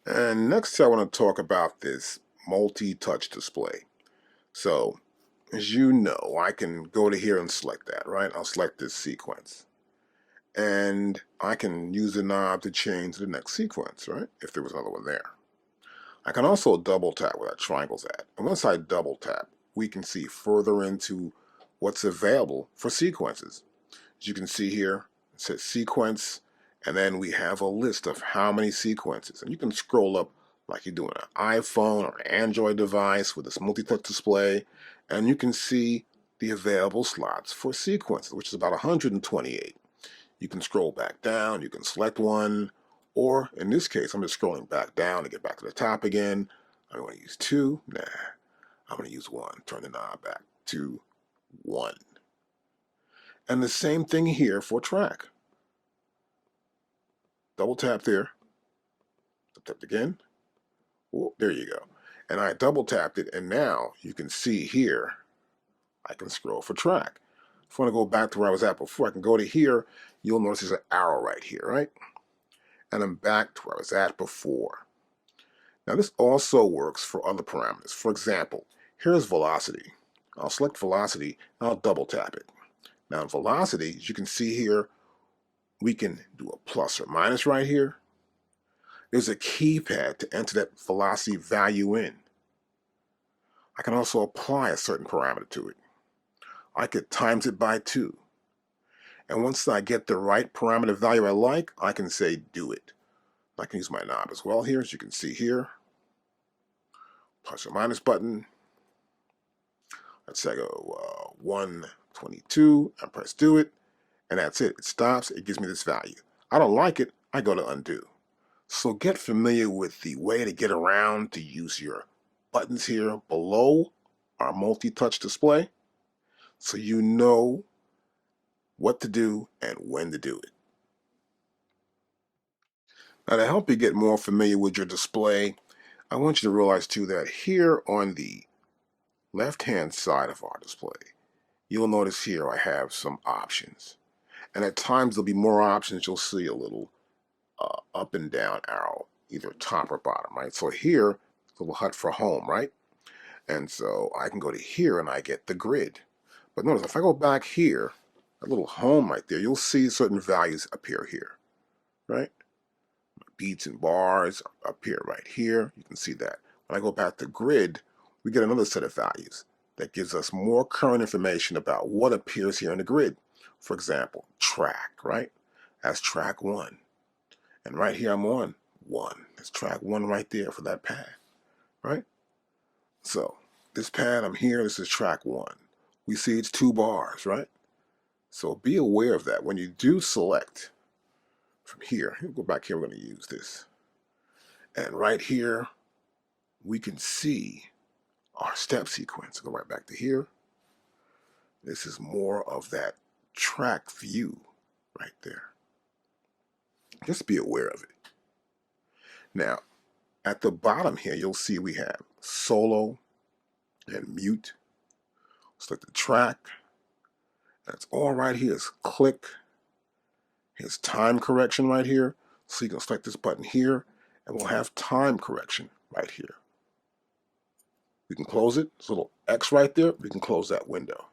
And next I want to talk about this multi-touch display. So as you know, I can go to here and select that, right? I'll select this sequence. And I can use the knob to change the next sequence, right? If there was another one there. I can also double tap where that triangle's at. And once I double tap, we can see further into what's available for sequences. As you can see here, it says sequence, and then we have a list of how many sequences. And you can scroll up like you're doing an iPhone or an Android device with this multi-touch display, and you can see the available slots for sequences, which is about 128. You can scroll back down, you can select one, or in this case, I'm just scrolling back down to get back to the top again. I'm going to use 2. Nah, I'm going to use 1. Turn the knob back to 1. And the same thing here for track. Double tap there. Tap again. Oh, there you go. And I double tapped it, and now you can see here, I can scroll for track. If I want to go back to where I was at before, I can go to here. You'll notice there's an arrow right here, right? And I'm back to where I was at before. Now this also works for other parameters. For example, here's velocity. I'll select velocity, and I'll double tap it. Now in velocity, as you can see here, we can do a plus or minus right here. There's a keypad to enter that velocity value in. I can also apply a certain parameter to it. I could times it by 2. And once I get the right parameter value I like, I can say do it. I can use my knob as well here, as you can see here. Plus or minus button. Let's say I go 122 and press do it. And that's it. It stops. It gives me this value. I don't like it. I go to undo. So get familiar with the way to get around to use your buttons here below our multi-touch display so you know what to do and when to do it. Now to help you get more familiar with your display, I want you to realize too that here on the left-hand side of our display, you'll notice here I have some options. And at times there'll be more options. You'll see a little up and down arrow, either top or bottom, right? So here, it's a little hut for home, right? And so I can go to here and I get the grid. But notice if I go back here, a little home right there, you'll see certain values appear here, right? Beats and bars appear right here. You can see that. When I go back to grid, we get another set of values that gives us more current information about what appears here in the grid. For example, track, right? That's track 1. And right here I'm on 1. That's track 1 right there for that pad, right? So this pad, I'm here, this is track 1. We see it's 2 bars, right? So be aware of that. When you do select from here, go back here, we're going to use this. And right here, we can see our step sequence. Go right back to here. This is more of that track view right there. Just be aware of it. Now, at the bottom here, you'll see we have solo and mute. Select the track. That's all right here is click. Here's time correction right here. So you can select this button here, and we'll have time correction right here. We can close it. There's a little X right there. We can close that window.